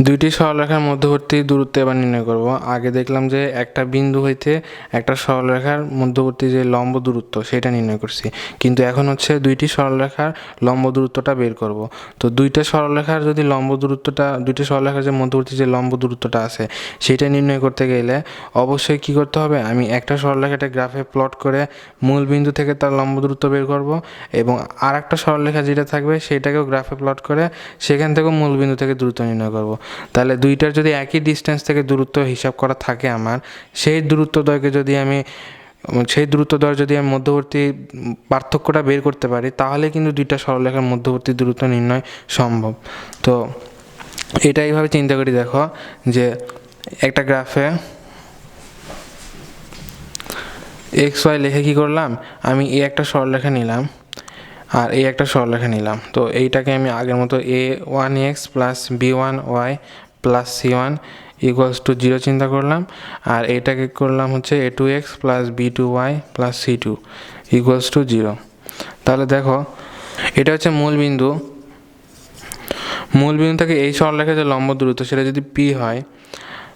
দুইটি সরলরেখার মধ্যবর্তী দূরত্ব এবার নির্ণয় করব। আগে দেখলাম যে একটা বিন্দু হইতে একটা সরলরেখার মধ্যবর্তী যে লম্ব দূরত্ব সেটা নির্ণয় করছি, কিন্তু এখন হচ্ছে দুইটি সরলরেখার লম্ব দূরত্বটা বের করব। তো দুইটি সরলরেখার যে মধ্যবর্তী যে লম্ব দূরত্বটা আছে সেটা নির্ণয় করতে গেলে অবশ্যই কি করতে হবে, আমি একটা সরলরেখাটা গ্রাফে প্লট করে মূল বিন্দু থেকে তার লম্ব দূরত্ব বের করব, এবং আর একটা সরলরেখা যেটা থাকবে সেটাকেও গ্রাফে প্লট করে সেখান থেকেও মূল বিন্দু থেকে দূরত্ব নির্ণয় করব। তাহলে দুইটার যদি একই ডিস্টেন্স থেকে দূরত্ব হিসাব করা থাকে আমার, সেই দূরত্বদ্বয় যদি আমি মধ্যবর্তী পার্থক্যটা বের করতে পারি, তাহলে কিন্তু দুইটা সরলরেখার মধ্যবর্তী দূরত্ব নির্ণয় সম্ভব। তো এটা এইভাবে চিন্তা করি, দেখো যে একটা গ্রাফে এক্স ওয়াই লিখে কী করলাম, আমি এ একটা সরলরেখা নিলাম আর এই একটা সরলরেখা নিলাম। তো এইটাকে আমি আগের মতো a1x plus b1y plus c1 equals to 0 চিন্তা করলাম, আর এইটাকে করলাম হচ্ছে a2x plus b2y plus c2 equals to 0। তাহলে দেখো এটা হচ্ছে মূল বিন্দু থেকে এই সরলরেখার যে লম্ব দূরত্ব সেটা যদি p হয়,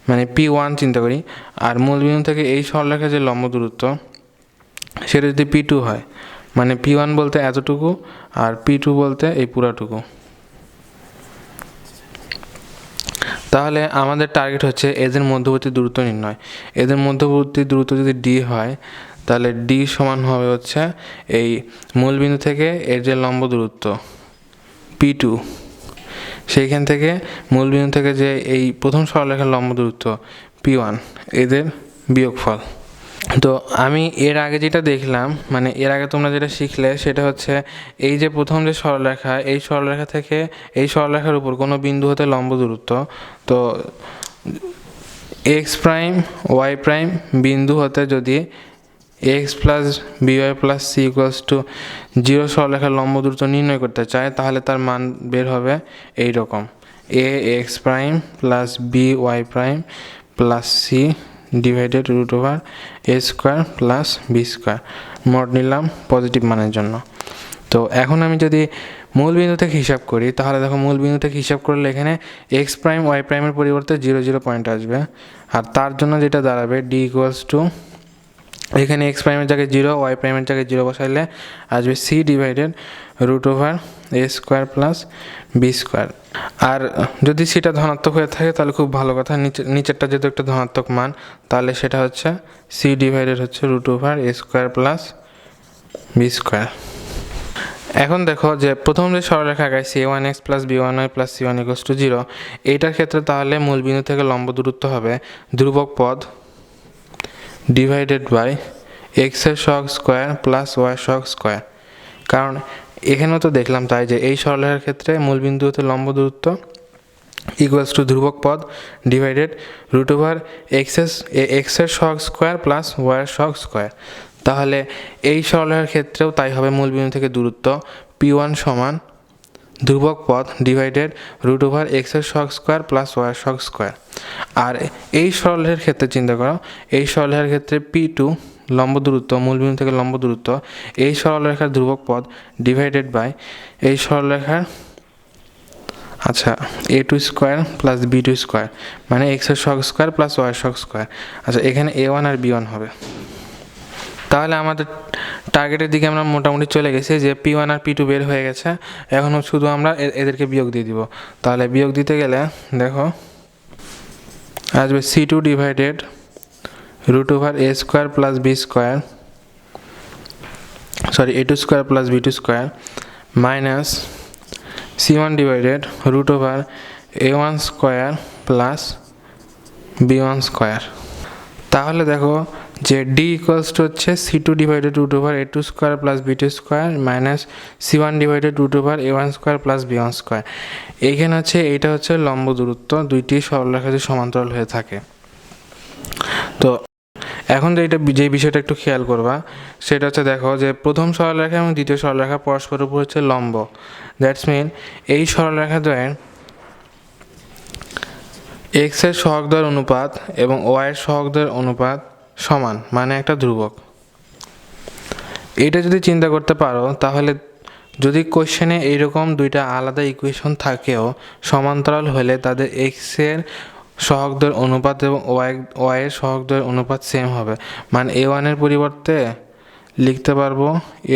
মানে p1 চিন্তা করি, আর মূল বিন্দু থেকে এই সরলরেখার যে লম্ব দূরত্ব সেটা যদি p2 হয়, মানে p1 বলতে এতটুকু আর p2 বলতে এই পুরাটুকু। তাহলে আমাদের টার্গেট হচ্ছে এদের মধ্যবর্তী দূরত্ব নির্ণয়। এদের মধ্যবর্তী দূরত্ব যদি d হয়, তাহলে d সমান হবে হচ্ছে এই মূল বিন্দু থেকে এর যে লম্ব দূরত্ব p2, সেইখান থেকে মূল বিন্দু থেকে যে এই প্রথম সরলরেখার লম্ব দূরত্ব p1, এদের বিয়োগফল। তো আমি এর আগে যেটা দেখলাম, মানে এর আগে তোমরা যেটা শিখলে সেটা হচ্ছে এই যে প্রথম যে সরলরেখা, এই সরলরেখা থেকে এই সরলরেখার উপর কোনো বিন্দু হতে লম্ব দূরত্ব, তো এক্স প্রাইম ওয়াই প্রাইম বিন্দু হতে যদি x plus b y plus c equals to 0 সরলরেখার লম্ব দূরত্ব নির্ণয় করতে চায়, তাহলে তার মান বের হবে এই রকম: A X prime plus B Y prime plus C divided root over A square plus B square, মোট নিলাম পজিটিভ মানের জন্য। তো এখন আমি যদি মূল বিন্দু থেকে হিসাব করি, তাহলে দেখো মূল বিন্দু থেকে হিসাব করলে এখানে এক্স প্রাইম ওয়াই প্রাইমের পরিবর্তে 0 0 পয়েন্ট আসবে, আর তার জন্য যেটা দাঁড়াবে ডি ইকুয়ালস টু, এখানে এক্স প্রাইমের জায়গায় 0, ওয়াই প্রাইমের জায়গায় 0 বসাইলে আসবে C divided root over A square plus B square. আর যদি সেটা ধনাত্মক হয়ে থাকে তাহলে খুব ভালো কথা, নিচেরটা যেহেতু একটা ধনাত্মক মান, তাহলে সেটা হচ্ছে সি ডিভাইডেড হচ্ছে root over A square plus B square. এখন দেখো যে প্রথম যে সরলরেখা আঁকাইছি a1x plus b1y plus c1 equals to 0, এইটার ক্ষেত্রে তাহলে মূল বিন্দু থেকে লম্ব দূরত্ব হবে ধ্রুবক পদ ডিভাইডেড বাই এক্সের সহগ স্কোয়ার প্লাস ওয়াই সহগ স্কোয়ার। কারণ এখানেও তো দেখলাম তাই যে এই সরলরেখার ক্ষেত্রে মূল বিন্দু হতে লম্ব দূরত্ব ইকুয়ালস টু ধ্রুবক পদ ডিভাইডেড রুট ওভার এক্সের সহগ স্কোয়ার প্লাস ওয়াইয়ের সহগ স্কোয়ার। তাহলে এই সরলরেখার ক্ষেত্রেও তাই হবে, মূল বিন্দু থেকে দূরত্ব p1 সমান ধ্রুবক পদ ডিভাইডেড রুট ওভার এক্সের সহগ স্কোয়ার প্লাস ওয়াইয়ের সহগ স্কোয়ার। আর এই সরলরেখার ক্ষেত্রে চিন্তা করো, এই সরলরেখার ক্ষেত্রে p2 লম্ব দূরত্ব, মূল বিন্দু থেকে লম্ব দূরত্ব, এই সরলরেখার ধ্রুবক পদ ডিভাইডেড বাই এই সরলরেখার a2 square plus b2 square, মানে এক্সের সহগ স্কোয়ার প্লাস ওয়াইয়ের সহগ স্কোয়ার। এখানে a1 আর b1 হবে। তাহলে আমাদের টার্গেটের দিকে আমরা মোটামুটি চলে গেছি, যে p1 আর p2 বের হয়ে গেছে, এখন শুধু আমরা এদেরকে বিয়োগ দিয়ে দিব। তাহলে বিয়োগ দিতে গেলে দেখো আসবে c2 divided root over A square plus B square, a2 square plus b2 square minus c1 divided root over a1 square plus b1 square. তাহলে দেখো যে ডি ইকুয়ালস টু হচ্ছে c2 divided root over a2 square plus b2 square minus c1 divided root over a1 square plus b1 square. এইখানে হচ্ছে এইটা হচ্ছে লম্ব দূরত্ব, দুইটি সরলরেখা যে সমান্তরাল হয়ে থাকে। তো এখন যে বিষয়টা একটু খেয়াল করবা সেটা হচ্ছে, দেখো যে প্রথম সরলরেখা এবং দ্বিতীয় সরলরেখা পরস্পরের উপর হচ্ছে লম্ব, দ্যাটস মিন এই সরলরেখা দ্বয়ের এক্সের সহগদ্বয়ের অনুপাত এবং ওয়াইয়ের সহগদ্বয়ের অনুপাত সমান, মানে একটা ধ্রুবক। এটা যদি চিন্তা করতে পারো তাহলে যদি কোশ্চেনে এইরকম দুইটা আলাদা ইকুয়েশন থাকেও সমান্তরাল হলে তাদের এক্সের সহগদ্বয়ের অনুপাত এবং ওয়াইয়ের সহগদ্বয়ের অনুপাত সেম হবে। মানে a1-এর পরিবর্তে লিখতে পারবো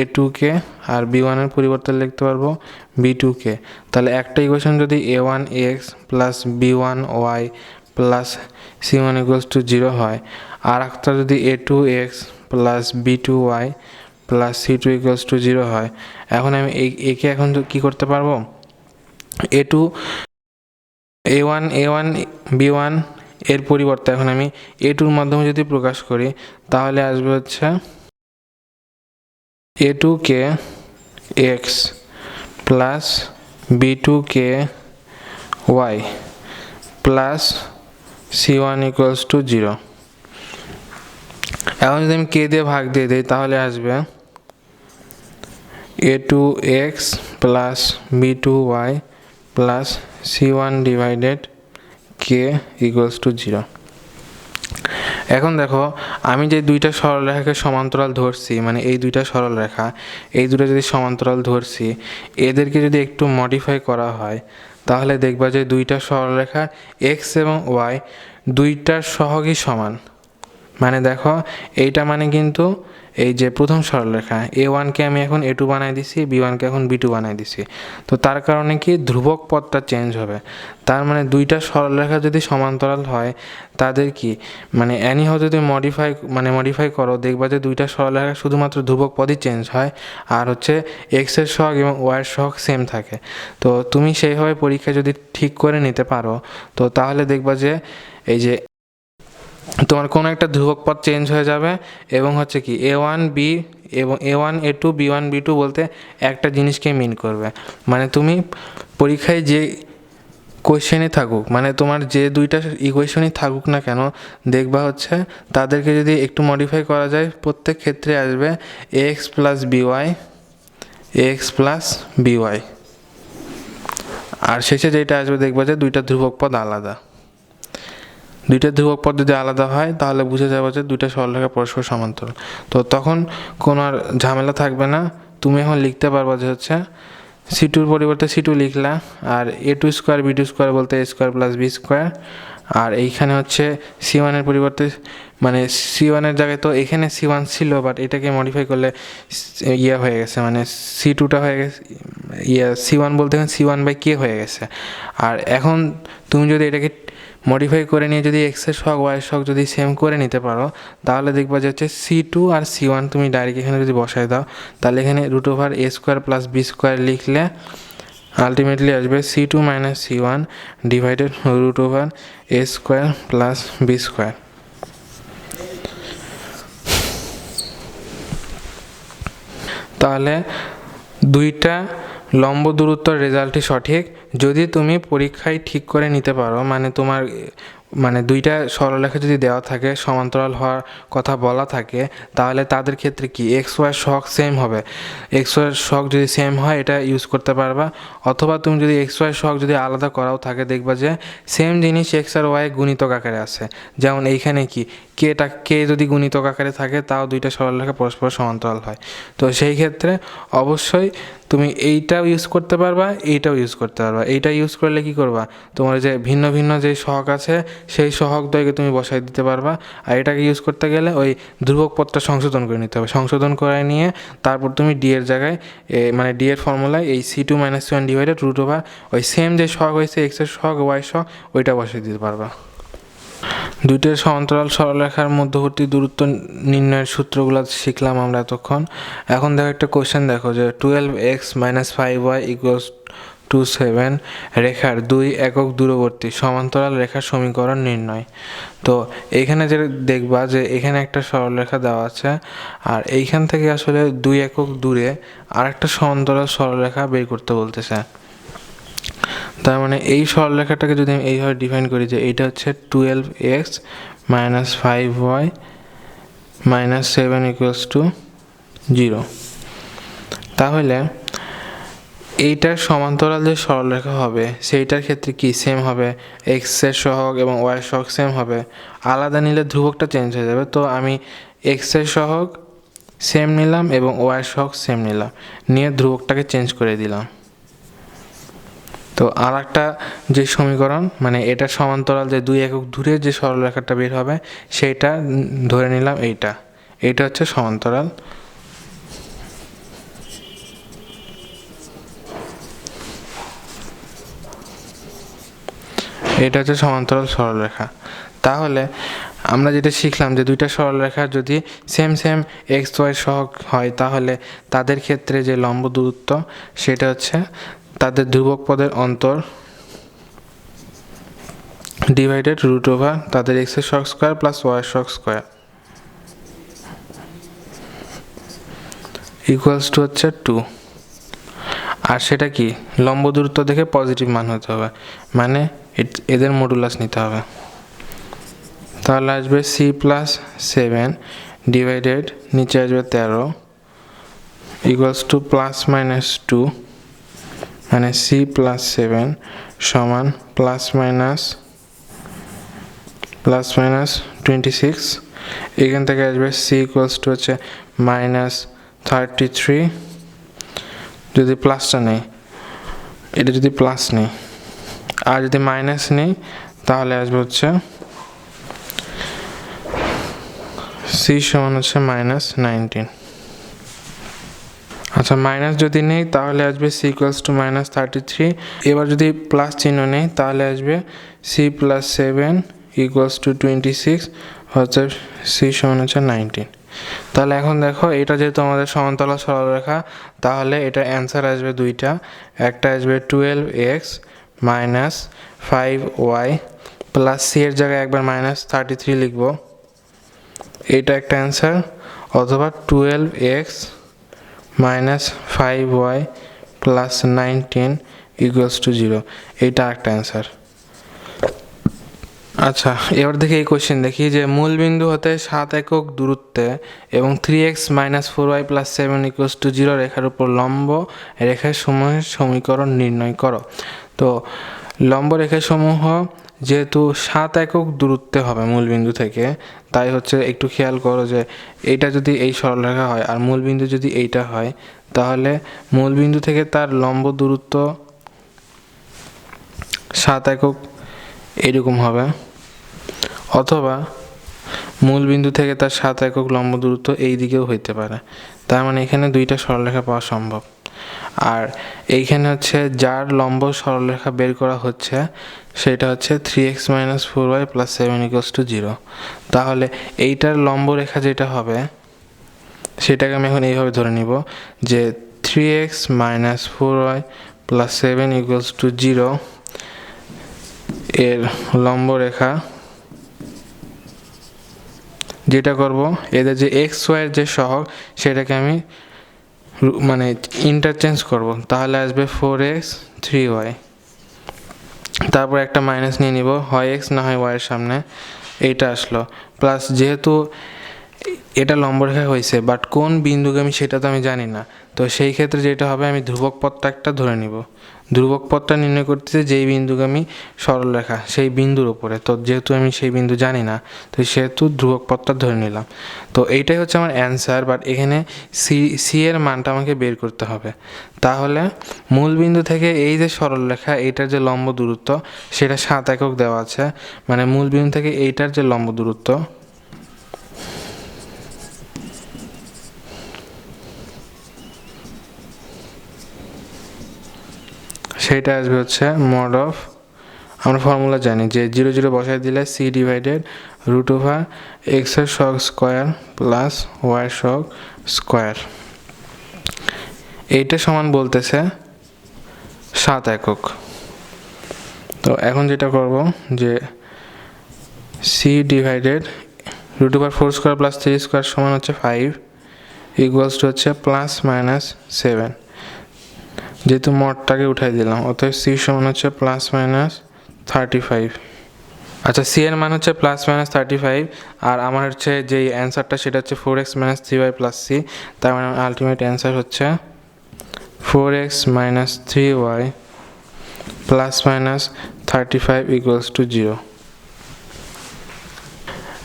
a2-কে আর b1-এর পরিবর্তে লিখতে পারবো b2-কে। তাহলে একটা ইকুয়েশন যদি a1x plus b1y plus c1 equals to 0 হয়, আর একটা যদি a2x plus b2y plus c2 equals to 0 হয়, এখন আমি একে এখন কী করতে পারবো, a1 b1 এর পরিবর্তে এখন আমি a2-র মাধ্যমে যদি প্রকাশ করি তাহলে আসবে হচ্ছে a2-কে x প্লাস b2-কে y plus c1 equals to 0। এখন যদি আমি কে দিয়ে ভাগ দিয়ে দিই তাহলে আসবে a2x plus b2y plus c1 divided k equals to 0। এখন দেখো আমি যে দুইটা সরলরেখাকে সমান্তরাল ধরছি, মানে এই দুইটা সরলরেখা, এই দুটো যদি সমান্তরাল ধরছি, এদেরকে যদি একটু মডিফাই করা হয় তাহলে দেখবা যে দুইটা সরলরেখা x এবং y দুইটার সহগই সমান। মানে দেখো এইটা মানে কিন্তু এই যে প্রথম সরলরেখা a1-কে আমি এখন a2 বানাই দিছি, b1-কে এখন b2 বানাই দিছি, তো তার কারণে কি ধ্রুবক পদটা চেঞ্জ হবে। তার মানে দুইটা সরলরেখা যদি সমান্তরাল হয় তাদের কি মানে এনিহাও যদি মডিফাই করো দেখবা যে দুইটা সরলরেখা শুধুমাত্র ধ্রুবক পদই চেঞ্জ হয়, আর হচ্ছে এক্সের সহগ এবং ওয়াইয়ের সহগ সেম থাকে। তো তুমি সেইভাবে পরীক্ষায় যদি ঠিক করে নিতে পারো তো তাহলে দেখবা যে এই যে তোমার কোনো একটা ধ্রুবক পদ চেঞ্জ হয়ে যাবে এবং হচ্ছে কি a1b এবং a1 a2 b1 b2 বলতে একটা জিনিসকে মিন করবে। মানে তুমি পরীক্ষায় যে কোয়েশ্চেনই থাকুক, মানে তোমার যে দুইটা ইকুয়েশনই থাকুক না কেন, দেখবা হচ্ছে তাদেরকে যদি একটু মডিফাই করা যায় প্রত্যেক ক্ষেত্রে আসবে ax প্লাস by আর শেষে যেটা আসবে দেখবা যে দুইটা ধ্রুবক পদ আলাদা। দুইটা ধ্রুবক পদ যদি আলাদা হয় তাহলে বুঝে যাবে যে দুইটা সরলরেখা পরস্পর সমান্তরাল। তো তখন কোনো আর ঝামেলা থাকবে না, তুমি এখন লিখতে পারবা যে হচ্ছে c2-র পরিবর্তে c2 লিখলা, আর a2 স্কোয়ার b2 স্কোয়ার বলতে a square plus b square, আর এইখানে হচ্ছে c1-এর পরিবর্তে মানে c1-এর জায়গায় তো এখানে c1 ছিল, বাট এটাকে মডিফাই করলে হয়ে গেছে, মানে c2টা হয়ে গেছে c1 বলতে এখন c1/k হয়ে গেছে। আর এখন তুমি যদি এটাকে মডিফাই করে নিয়ে যদি এক্সের সহগ ওয়াইয়ের সহগ যদি সেম করে নিতে পারো তাহলে দেখবা যে হচ্ছে c2 আর c1 তুমি ডাইরেক্ট এখানে যদি বসায় দাও তাহলে এখানে √a square plus b square লিখলে আলটিমেটলি আসবে c2 minus c1 divided √a square plus b square. তাহলে দুইটা লম্ব দূরত্বর রেজাল্টই সঠিক যদি তুমি পরীক্ষায় ঠিক করে নিতে পারো। মানে তোমার মানে দুইটা সরলরেখা যদি দেওয়া থাকে, সমান্তরাল হওয়ার কথা বলা থাকে, তাহলে তাদের ক্ষেত্রে কি এক্স ওয়াইয়ের সহগ সেম হবে। এক্স ওয়াইয়ের সহগ যদি সেম হয় এটা ইউজ করতে পারবা, অথবা তুমি যদি এক্স ওয়াইয়ের সহগ যদি আলাদা করাও থাকে দেখবা যে সেম জিনিস এক্স আর ওয়াই গুণিতক আকারে আছে। যেমন এইখানে কি কে যদি গুণিতক আকারে থাকে তাও দুইটা সরলরেখা পরস্পর সমান্তরাল হয়। তো সেই ক্ষেত্রে অবশ্যই তুমি এইটাও ইউজ করতে পারবা, এইটাও ইউজ করতে পারবা। এইটা ইউজ করলে কি করবা, তোমার যে ভিন্ন ভিন্ন যে সহগ আছে সেই সহগদ্বয়কে তুমি বসাই দিতে পারবা। আর এটাকে ইউজ করতে গেলে ওই ধ্রুবক পদটা সংশোধন করে নিতে হবে, সংশোধন করে নিয়ে তারপর তুমি ডি এর জায়গায় মানে ডি এর ফর্মুলায় এই c2 মাইনাস c1 ডিভাইডেড √, ওই সেম যে সহগ হয়েছে এক্সের সহগ ওয়াই সহগ ওইটা বসাই দিতে পারবা। দুইটার সমান্তরাল সরলরেখার মধ্যবর্তী দূরত্ব নির্ণয়ের সূত্রগুলো শিখলাম আমরা এতক্ষণ। এখন দেখো একটা কোশ্চেন, দেখো যে 12x minus 5y equals to 7 রেখার 2 একক দূরবর্তী সমান্তরাল রেখার সমীকরণ নির্ণয়। তো এইখানে যে দেখবা যে এখানে একটা সরলরেখা দেওয়া আছে, আর এইখান থেকে আসলে 2 একক দূরে আরেকটা সমান্তরাল সরলরেখা বের করতে বলতেছে। তার মানে এই সরলরেখাটাকে যদি আমি এইভাবে ডিফাইন করি যে এইটা হচ্ছে 12x minus 5y minus 7 equals to 0, তাহলে এইটার সমান্তরাল যে সরলরেখা হবে সেইটার ক্ষেত্রে কি সেম হবে, এক্সের সহগ এবং ওয়াইয়ের সহগ সেম হবে। আলাদা নিলে ধ্রুবকটা চেঞ্জ হয়ে যাবে। তো আমি এক্সের সহগ সেম নিলাম এবং ওয়াই সহগ সেম নিলাম, নিয়ে ধ্রুবকটাকে চেঞ্জ করে দিলাম। তো আর একটা যে সমীকরণ, মানে এটা সমান্তরাল যে 2 একক দূরে যে সরলরেখাটা বের হবে সেইটা ধরে নিলাম, এইটা হচ্ছে সমান্তরাল। এটা হচ্ছে সমান্তরাল সরলরেখা। তাহলে আমরা যেটা শিখলাম যে দুইটা সরলরেখা যদি সেম এক্স ওয়াই সহগ হয় তাহলে তাদের ক্ষেত্রে যে লম্ব দূরত্ব সেটা হচ্ছে তাদের ধ্রুবক পদের অন্তর ডিভাইডেড রুট ওভার তাদের এক্স এর সহগ স্কয়ার প্লাস ওয়াই এর সহগ স্কয়ার ইকুয়ালস টু হচ্ছে 2। আর সেটা কি, লম্ব দূরত্ব দেখে পজিটিভ মান হতে হবে, মানে এদের মডুলাস নিতে হবে। তাহলে আসবে সি প্লাস 7 ডিভাইডেড নিচে আসবে 13 ইকুয়ালস টু প্লাস মাইনাস 2, মানে সি প্লাস 7 সমান প্লাস মাইনাস 26। এখান থেকে আসবে সি ইকুয়ালস টু হচ্ছে মাইনাস 33। যদি প্লাসটা নেই, এটা যদি প্লাস নেই আর যদি মাইনাস নেই তাহলে আসবে হচ্ছে সি সমান হচ্ছে মাইনাস 19। আচ্ছা, মাইনাস যদি নেই তাহলে আসবে সি ইকুয়ালস টু মাইনাস 33। এবার যদি প্লাস চিহ্ন নেই তাহলে আসবে সি প্লাস 7 ইকুয়ালস টু 26 হচ্ছে সি সমান হচ্ছে 19। তাহলে এখন দেখো, এটা যেহেতু আমাদের সমান্তরাল সরলরেখা তাহলে এটা অ্যান্সার আসবে দুইটা। একটা আসবে 12x minus 5y plus C এর জায়গায় একবার মাইনাস 33 লিখব, এটা একটা অ্যান্সার। অথবা 12x minus 5y plus 19 equals to 0, এইটা একটা অ্যান্সার। আচ্ছা, এবার দেখি এই কোশ্চেন দেখি যে মূল বিন্দু হতে 7 একক দূরত্বে এবং 3x minus 4y plus 7 equals to 0 রেখার উপর লম্ব রেখাসমূহের সমীকরণ নির্ণয় করো। তো লম্ব রেখাসমূহ যেহেতু 7 একক দূরত্বে হবে মূল বিন্দু থেকে, তাই হচ্ছে একটু খেয়াল করো যে এইটা যদি এই সরলরেখা হয় আর মূল বিন্দু যদি এইটা হয় তাহলে মূল বিন্দু থেকে তার লম্ব দূরত্ব 7 একক এরকম হবে, অথবা মূল বিন্দু থেকে তার 7 একক লম্ব দূরত্ব এই দিকেও হইতে পারে। তার মানে এখানে দুইটা সরলরেখা পাওয়া সম্ভব। আর এইখানে হচ্ছে যার লম্ব সরলরেখা বের করা হচ্ছে সেটা হচ্ছে 3x minus 4y plus 7 equals to 0। তাহলে এইটার লম্ব রেখা যেটা হবে সেটাকে আমি এখন এইভাবে ধরে নিব যে 3x minus 4y plus 7 equals to 0 এর লম্ব রেখা যেটা করব, এদের যে এক্স ওয়াইয়ের যে সহগ সেটাকে আমি মানে ইন্টারচেঞ্জ করব, তাহলে আসবে 4x 3y। তারপর একটা মাইনাস নিয়ে নিব, হয় এক্স না হয় ওয়াইয়ের সামনে, এইটা আসলো প্লাস, যেহেতু এটা লম্বরেখা হয়েছে বাট কোন বিন্দুগামী সেটা তো আমি জানি না, তো সেই ক্ষেত্রে যেটা হবে আমি ধ্রুবক পথটা একটা ধরে নিব। ধ্রুবক পথটা নির্ণয় করতেছে যেই বিন্দুগামী সরলরেখা সেই বিন্দুর উপরে, তো যেহেতু আমি সেই বিন্দু জানি না তো সেহেতু ধ্রুবক পথটা ধরে নিলাম। তো এইটাই হচ্ছে আমার অ্যান্সার, বাট এখানে সি এর মানটা আমাকে বের করতে হবে। তাহলে মূল বিন্দু থেকে এই যে সরলরেখা এইটার যে লম্ব দূরত্ব সেটা 7 একক দেওয়া আছে, মানে মূল বিন্দু থেকে এইটার যে লম্ব দূরত্ব সেইটা আসবে হচ্ছে মড অফ, আমরা ফর্মুলা জানি যে 0 0 বসাই দিলে c divided root over x এর সহগ স্কোয়ার প্লাস ওয়াই এর সহগ স্কোয়ার, এইটা সমান বলতেছে 7 একক। তো এখন যেটা করব যে c divided root over 4 square plus 3 square সমান হচ্ছে 5 ইকুয়ালস টু হচ্ছে প্লাস মাইনাস 7, যেহেতু মডটাকে উঠাই দিলাম অতএব সি সমান হচ্ছে প্লাস মাইনাস 35। আচ্ছা, সি এর মান হচ্ছে প্লাস মাইনাস 35 আর আমার হচ্ছে যে অ্যান্সারটা সেটা হচ্ছে 4x minus 3y plus C, তার মানে আলটিমেট অ্যান্সার হচ্ছে 4x minus 3y plus minus 35 equals to 0।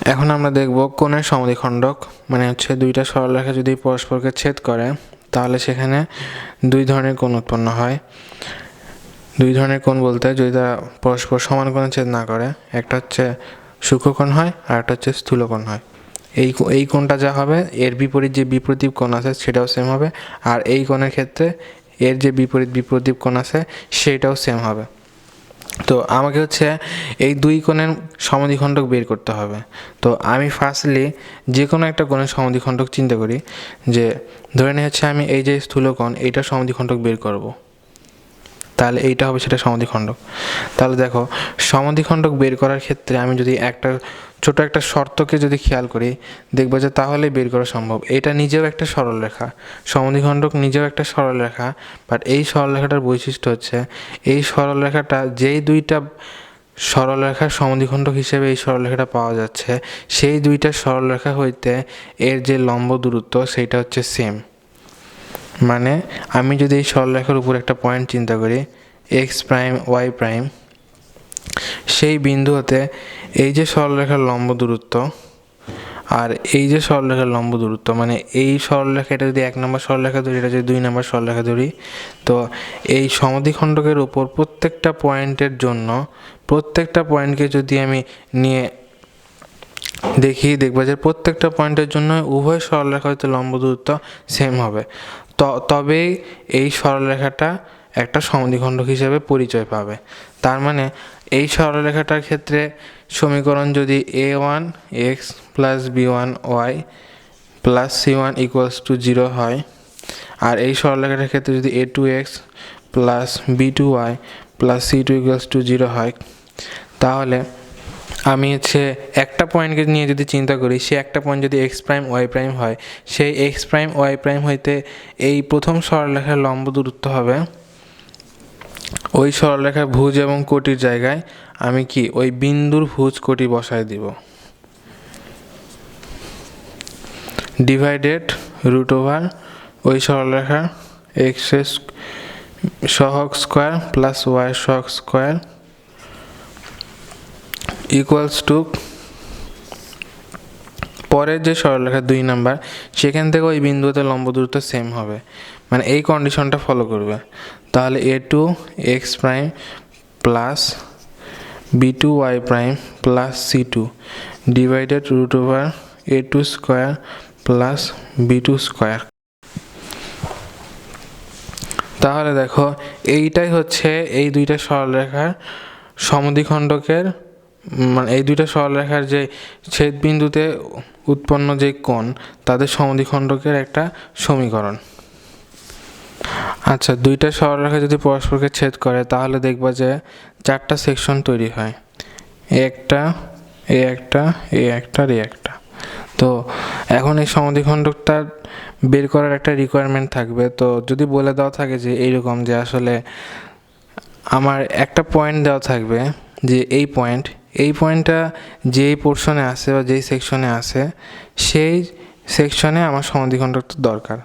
এখন আমরা দেখব কোণের সমদ্বিখণ্ডক, মানে হচ্ছে দুইটা সরলরেখা যদি পরস্পরকে ছেদ করে তাহলে সেখানে দুই ধরনের কোণ উৎপন্ন হয়। দুই ধরনের কোণ বলতে যদি তারা পরস্পর সমান কোণে ছেদ না করে, একটা হচ্ছে সূক্ষ্মকোণ হয় আর একটা হচ্ছে স্থূলকোণ হয়। এই কোণটা যা হবে এর বিপরীত যে বিপরীত কোণ আছে সেটাও সেম হবে, আর এই কোণের ক্ষেত্রে এর যে বিপরীত কোণ আছে সেটাও সেম হবে। তো আমাকে হচ্ছে এই দুই কোণের সমদ্বিখণ্ডক বের করতে হবে। তো আমি ফার্স্টলি যে কোনো একটা কোণের সমদ্বিখণ্ডক চিন্তা করি, যে ধরে নিয়ে হচ্ছে আমি এই যে স্থূলকোণ এইটার সমদ্বিখণ্ডক বের করব, তাহলে এইটা হবে সেটা সমদ্বিখণ্ডক। তাহলে দেখো সমদ্বিখণ্ডক বের করার ক্ষেত্রে আমি যদি একটা ছোট একটা শর্তকে যদি খেয়াল করি, দেখবো যে তাহলে বের করা সম্ভব। এটা নিজেও একটা সরলরেখা, সমদ্বিখণ্ডক নিজেও একটা সরলরেখা, বাট এই সরলরেখাটার বৈশিষ্ট্য হচ্ছে এই সরলরেখাটা যেই দুইটা সরলরেখার সমদ্বিখণ্ডক হিসেবে এই সরলরেখাটা পাওয়া যাচ্ছে, সেই দুইটা সরলরেখা হইতে এর যে লম্ব দূরত্ব সেইটা হচ্ছে সেম। মানে আমি যদি এই সরলরেখার উপর একটা পয়েন্ট চিন্তা করি এক্স প্রাইম ওয়াই প্রাইম, সেই বিন্দু হতে এই যে সরলরেখার লম্ব দূরত্ব আর এই যে সরলরেখার লম্ব দূরত্ব, মানে এই সরলরেখা এটা যদি 1 নম্বর সরলরেখা ধরি, এটা যদি 2 নম্বর সরলরেখা ধরি, তো এই সমদ্বিখণ্ডকের উপর প্রত্যেকটা পয়েন্টের জন্য প্রত্যেকটা পয়েন্টকে যদি আমি নিয়ে দেখবো যে প্রত্যেকটা পয়েন্টের জন্য উভয় সরলরেখা হতে লম্ব দূরত্ব সেম হবে। তবেই এই সরলরেখাটা একটা সমদ্বিখণ্ডক হিসেবে পরিচয় পাবে। তার মানে এই সরলরেখাটার ক্ষেত্রে সমীকরণ যদি a1 x plus b1 y plus c1 equals to 0 হয়, আর এই সরলরেখাটার ক্ষেত্রে যদি a2 x plus b2 y plus c2 equals to 0 হয়, তাহলে আমি হচ্ছে একটা পয়েন্টকে নিয়ে যদি চিন্তা করি, সে একটা পয়েন্ট যদি এক্স প্রাইম ওয়াই প্রাইম হয়, সেই এক্স প্রাইম ওয়াই প্রাইম হইতে এই প্রথম সরলরেখার লম্ব দূরত্ব হবে ওই সরলরেখার ভুজ এবং কোটির জায়গায় আমি কি ওই বিন্দুর ভুজ কোটি বসায় দিব, ডিভাইডেড রুট ওভার ওই সরলরেখার এক্স সহগ স্কোয়ার প্লাস ওয়াই সহগ স্কোয়ার ইকুয়ালস টু পরের যে সরলরেখা 2 নাম্বার, সেখান থেকে ওই বিন্দুতে লম্ব দূরত্ব সেম হবে, মানে এই কন্ডিশনটা ফলো করবে। তাহলে a2 x prime plus b2 y prime plus c2 divided root over a2 square plus b2 square. তাহলে দেখো এইটাই হচ্ছে এই দুইটা সরলরেখার সমদ্বিখণ্ডকের, মানে এই দুইটা সরলরেখার যে ছেদ বিন্দুতে উৎপন্ন যে কোণ তাদের সমদ্বিখণ্ডকের একটা সমীকরণ। আচ্ছা, দুইটা সরলরেখা যদি পরস্পরকে ছেদ করে তাহলে দেখবা যে 4টা সেকশন তৈরি হয়, একটা আর একটা। তো এখন এই সমদ্বিখণ্ডকটা বের করার একটা রিকোয়ারমেন্ট থাকবে। তো যদি বলে দেওয়া থাকে যে এইরকম, যে আসলে আমার একটা পয়েন্ট দেওয়া থাকবে যে এই পয়েন্টটা যেই পোর্শনে আছে বা যেই সেকশনে আছে সেই সেকশনে আমার সমদ্বিখণ্ডকটা দরকার।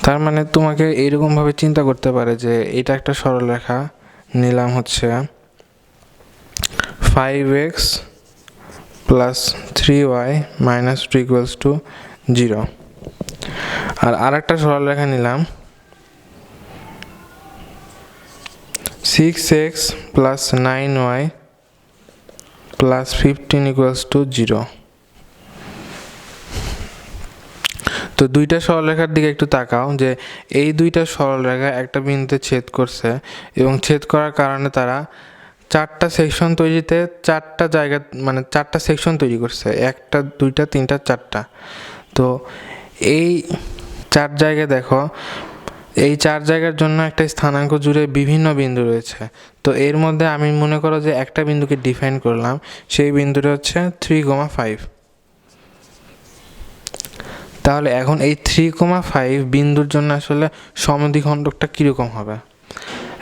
তার মানে তোমাকে এইরকমভাবে চিন্তা করতে পারে যে এটা একটা সরলরেখা নিলাম হচ্ছে 5x plus 3y minus 2 equals to 0, আর একটা সরলরেখা নিলাম 6x plus 9y plus 15 equals to 0। তো দুইটা সরলরেখার দিকে একটু তাকাও, যে এই দুইটা সরলরেখা একটা বিন্দুতে ছেদ করছে এবং ছেদ করার কারণে তারা 4টা সেকশন তৈরিতে 4টা জায়গা, মানে 4টা সেকশন তৈরি করছে, 1টা 2টা 3টা 4টা। তো এই 4 জায়গায় দেখো, এই 4 জায়গার জন্য একটা স্থানাঙ্ক জুড়ে বিভিন্ন বিন্দু রয়েছে। তো এর মধ্যে আমি মনে করো যে একটা বিন্দুকে ডিফাইন করলাম, সেই বিন্দুটা হচ্ছে 3,5। তাহলে এখন এই 3,5 বিন্দুর জন্য আসলে সমদ্বিখণ্ডকটা কীরকম হবে?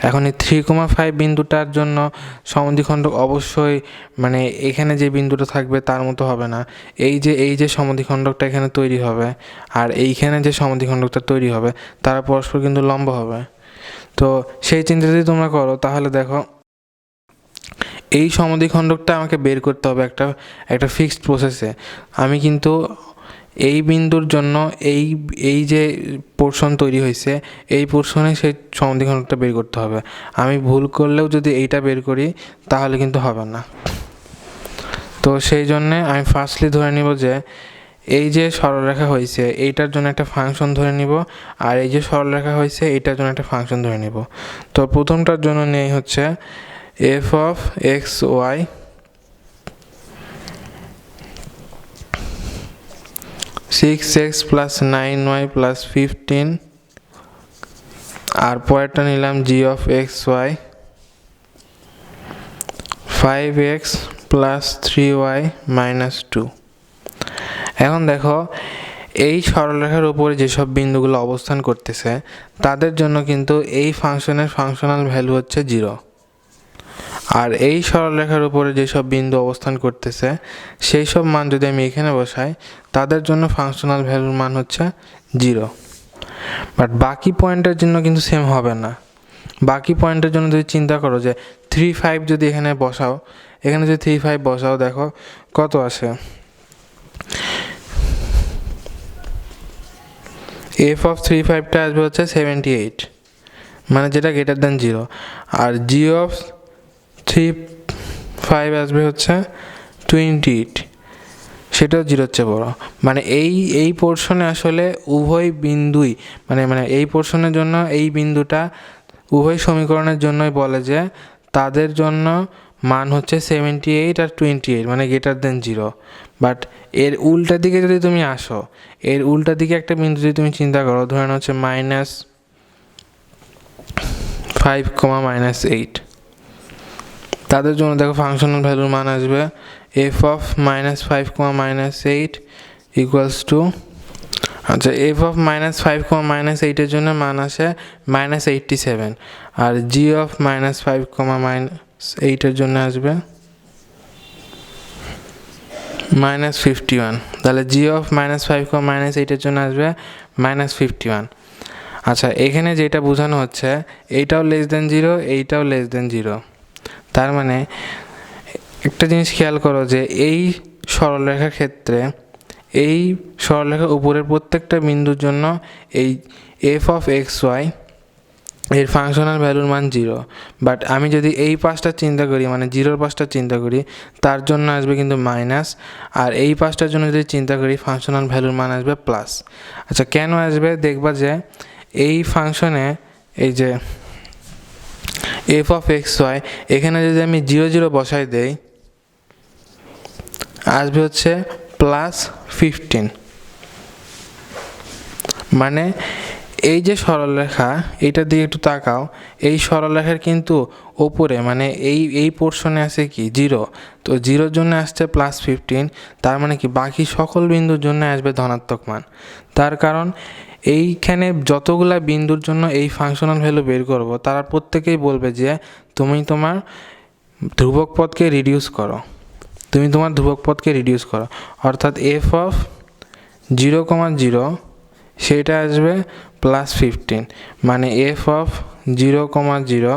এখন এই 3,5 বিন্দুটার জন্য সমদ্বিখণ্ডক অবশ্যই, মানে এখানে যে বিন্দুটা থাকবে তার মতো হবে না। এই যে সমদ্বিখণ্ডকটা এখানে তৈরি হবে আর এইখানে যে সমদ্বিখণ্ডকটা তৈরি হবে তারা পরস্পর কিন্তু লম্ব হবে। তো সেই চিন্তা যদি তোমরা করো তাহলে দেখো এই সমদ্বিখণ্ডকটা আমাকে বের করতে হবে একটা ফিক্সড প্রসেসে। আমি কিন্তু এই বিন্দুর জন্য এই যে পোর্শন তৈরি হয়েছে এই পোর্শনে সেই সমদ্বিখণ্ডকটা বের করতে হবে। আমি ভুল করলেও যদি এইটা বের করি তাহলে কিন্তু হবে না। তো সেই জন্যে আমি ফার্স্টলি ধরে নিব যে এই যে সরলরেখা হয়েছে এইটার জন্য একটা ফাংশন ধরে নিব, আর এই যে সরলরেখা হয়েছে এইটার জন্য একটা ফাংশন ধরে নিব। তো প্রথমটার জন্য নেই হচ্ছে F of X Y six X plus 9y plus 15, আর পরেরটা নিলাম G of X Y 5x plus 3y minus 2। এখন দেখো এই সরলরেখার উপরে যেসব বিন্দুগুলো অবস্থান করতেছে তাদের জন্য কিন্তু এই ফাংশনের ফাংশনাল ভ্যালু হচ্ছে 0, আর এই সরলরেখার উপরে যেসব বিন্দু অবস্থান করতেছে সেই সব মান যদি আমি এখানে বসাই তাদের জন্য ফাংশনাল ভ্যালুর মান হচ্ছে 0। বাট বাকি পয়েন্টের জন্য কিন্তু সেম হবে না। বাকি পয়েন্টের জন্য যদি চিন্তা করো যে 3, 5 যদি এখানে বসাও, এখানে যদি 3, 5 বসাও দেখো কত আসে। এফ অফ 3, 5টা আসবে হচ্ছে 78, মানে যেটা গ্রেটার দ্যান 0, আর জি অফ 3, 5 আসবে হচ্ছে 28, সেটাও 0-র চেয়ে বড়। মানে এই পোর্শনে আসলে উভয় বিন্দুই মানে এই পোর্শনের জন্য এই বিন্দুটা উভয় সমীকরণের জন্যই বলে যে তাদের জন্য মান হচ্ছে 78 আর 28, মানে গ্রেটার দেন 0। বাট এর উল্টা দিকে যদি তুমি আসো, এর উল্টা দিকে একটা বিন্দু যদি তুমি চিন্তা করো, ধরেন হচ্ছে -5, তাদের জন্য দেখো ফাংশনাল ভ্যালুর মান আসবে এফ অফ -5, -8 ইকুয়ালস টু, আচ্ছা এফ অফ -5, -8 জন্য মান আসে -87, আর জি অফ -5, -8 জন্য আসবে -51। তাহলে জি অফ -5, -8 জন্য আসবে -51। আচ্ছা এখানে যেটা বোঝানো হচ্ছে এইটাও লেস দেন 0, এইটাও লেস দেন 0। তার মানে একটা জিনিস খেয়াল করো যে এই সরলরেখার ক্ষেত্রে এই সরলরেখার উপরের প্রত্যেকটা বিন্দুর জন্য এই এফ অফ এক্স ওয়াই এর ফাংশনাল ভ্যালুর মান 0। বাট আমি যদি এই পাশটা চিন্তা করি, মানে 0-র পাশটা চিন্তা করি, তার জন্য আসবে কিন্তু মাইনাস, আর এই পাশটার জন্য যদি চিন্তা করি ফাংশনাল ভ্যালুর মান আসবে প্লাস। আচ্ছা কেন আসবে দেখবা যে এই ফাংশনে এই যে এফ অফ এক্স ওয়াই এখানে যদি আমি 0, 0 বসাই দেই আসবে হচ্ছে +15। মানে এই যে সরলরেখা এইটার দিকে একটু তাকাও, এই সরলরেখার কিন্তু ওপরে মানে এই পোর্শনে আছে কি 0, তো 0-র জন্য আসছে +15। তার মানে কি বাকি সকল বিন্দুর জন্য আসবে ধনাত্মক মান। তার কারণ এইখানে যতগুলা বিন্দুর জন্য এই ফাংশনাল ভ্যালু বের করব তারা প্রত্যেকেই বলবে যে তুমি তোমার ধ্রুবক পদকে রিডিউস করো, অর্থাৎ এফ অফ 0, 0 সেটা আসবে +15, মানে এফ অফ 0, 0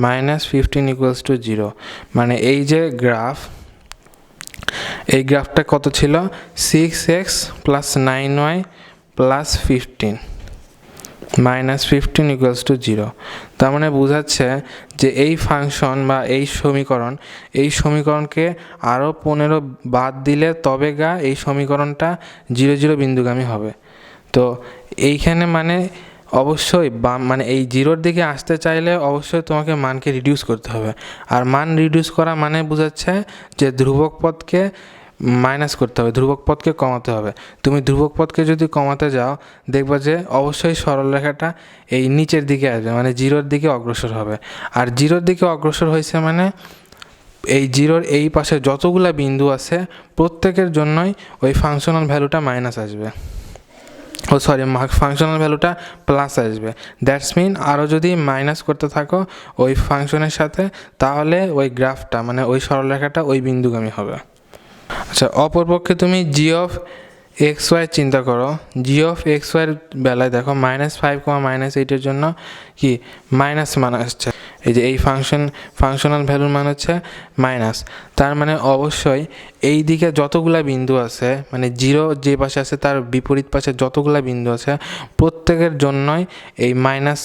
-15 ইকুয়ালস টু 0। মানে এই যে গ্রাফ, এই গ্রাফটা কত ছিল 6x plus 9y plus 15 -15 equals to 0। তার মানে বোঝাচ্ছে যে এই ফাংশন বা এই সমীকরণকে আরও 15 বাদ দিলে তবে এই সমীকরণটা 0, 0 বিন্দুগামী হবে। তো এইখানে মানে অবশ্যই মানে এই 0-র দিকে আসতে চাইলে অবশ্যই তোমাকে মানকে রিডিউস করতে হবে, আর মান রিডিউস করা মানে বোঝাচ্ছে যে ধ্রুবক পদকে মাইনাস করতে হবে, ধ্রুবক পদকে কমাতে হবে। তুমি ধ্রুবক পদকে যদি কমাতে যাও দেখবা যে অবশ্যই সরলরেখাটা এই নিচের দিকে আসবে, মানে 0-র দিকে অগ্রসর হবে। আর 0-র দিকে অগ্রসর হয়েছে মানে এই 0-র এই পাশে যতগুলা বিন্দু আছে প্রত্যেকের জন্যই ওই ফাংশনাল ভ্যালুটা মাইনাস আসবে, ফাংশনাল ভ্যালুটা প্লাস আসবে। দ্যাটস মিন আরও যদি মাইনাস করতে থাকো ওই ফাংশনের সাথে তাহলে ওই গ্রাফটা মানে ওই সরলরেখাটা ওই বিন্দুগামী হবে। আচ্ছা অপরপক্ষে তুমি জি অফ এক্স ওয়াই চিন্তা করো, জি অফ এক্স ওয়াইয়ের বেলায় দেখো -5, -8 জন্য কি মাইনাস মান আসছে। এই যে এই ফাংশনাল ভ্যালুর মান হচ্ছে মাইনাস। তার মানে অবশ্যই এই দিকে যতগুলা বিন্দু আছে, মানে জিরো যে পাশে আছে তার বিপরীত পাশে যতগুলা বিন্দু আছে প্রত্যেকের জন্যই এই মাইনাস,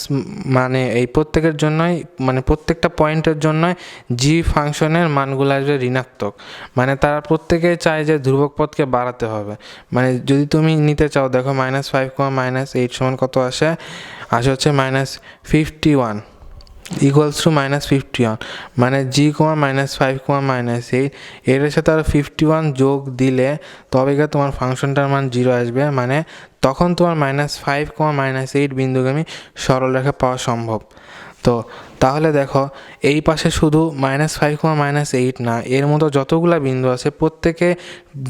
মানে এই প্রত্যেকের জন্যই, মানে প্রত্যেকটা পয়েন্টের জন্যই জি ফাংশনের মানগুলো আসবে ঋণাত্মক। মানে তারা প্রত্যেকেই চায় যে ধ্রুবক পদকে বাড়াতে হবে। মানে যদি তুমি নিতে চাও, দেখো -5, -8 সমান কত আসে হচ্ছে -51 ইকুয়ালস টু -51। মানে জি -5, -8 এর সাথে আর 51 যোগ দিলে তবে গিয়ে তোমার ফাংশনটার মান 0 আসবে। মানে তখন তোমার -5, -8 বিন্দুগামী সরলরেখা পাওয়া সম্ভব। তো তাহলে দেখো এই পাশে শুধু -5, -8 না, এর মতো যতগুলা বিন্দু আছে প্রত্যেকে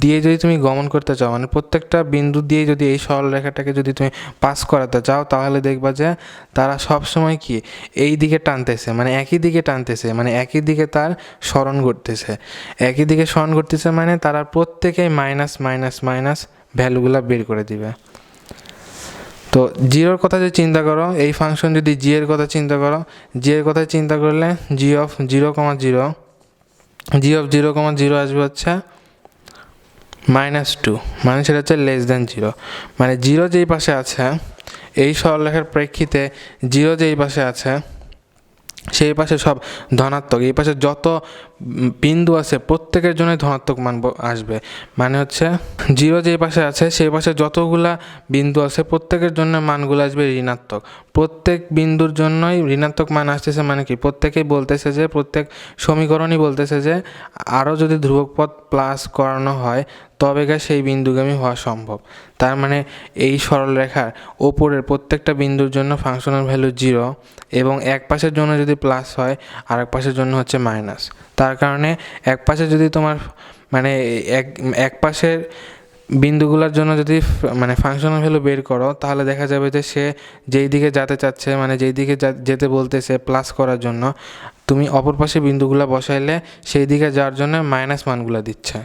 দিয়ে যদি তুমি গমন করতে চাও, মানে প্রত্যেকটা বিন্দু দিয়ে যদি এই সরলরেখাটাকে যদি তুমি পাস করাতে চাও, তাহলে দেখবা যে তারা সবসময় কি এই দিকে টানতেছে, মানে একই দিকে টানতেছে, মানে একই দিকে তার স্মরণ করতেছে, একই দিকে স্মরণ করতেছে, মানে তারা প্রত্যেকেই মাইনাস মাইনাস মাইনাস ভ্যালুগুলা বের করে দিবে। তো জিরোর কথা যদি চিন্তা করো, এই ফাংশন যদি জি এর কথা চিন্তা করো, জি এর কথা চিন্তা করলে জি অফ 0,0 আসবে হচ্ছে -2, মানে সেটা হচ্ছে <0। মানে জিরো যেই পাশে আছে এই সরলরেখার প্রেক্ষিতে, জিরো যেই পাশে আছে সেই পাশে সব ধনাত্মক, এই পাশে যত বিন্দু আছে প্রত্যেকের জন্য ধনাত্মক মান আসবে। মানে হচ্ছে জিরো যেই পাশে আছে সেই পাশে যতগুলা বিন্দু আছে প্রত্যেকের জন্য মানগুলো আসবে ঋণাত্মক। প্রত্যেক বিন্দুর জন্যই ঋণাত্মক মান আসতেছে, মানে কি প্রত্যেকেই বলতেছে যে, প্রত্যেক সমীকরণই বলতেছে যে আরও যদি ধ্রুবক পদ প্লাস করানো হয় তবে সেই বিন্দুগামী হওয়া সম্ভব। তার মানে এই সরলরেখার ওপরের প্রত্যেকটা বিন্দুর জন্য ফাংশনাল ভ্যালু 0, এবং এক পাশের জন্য যদি প্লাস হয় আর এক পাশের জন্য হচ্ছে মাইনাস। তার কারণে এক পাশে যদি তোমার মানে এক পাশের বিন্দুগুলোর জন্য যদি মানে ফাংশনাল ভ্যালু বের করো, তাহলে দেখা যাবে যে সে যেই দিকে যেতে চাচ্ছে, মানে যেই দিকে যেতে বলতেছে প্লাস করার জন্য, তুমি অপর পাশে বিন্দুগুলো বসাইলে সেই দিকে যাওয়ার জন্য মাইনাস মানগুলো দিচ্ছে।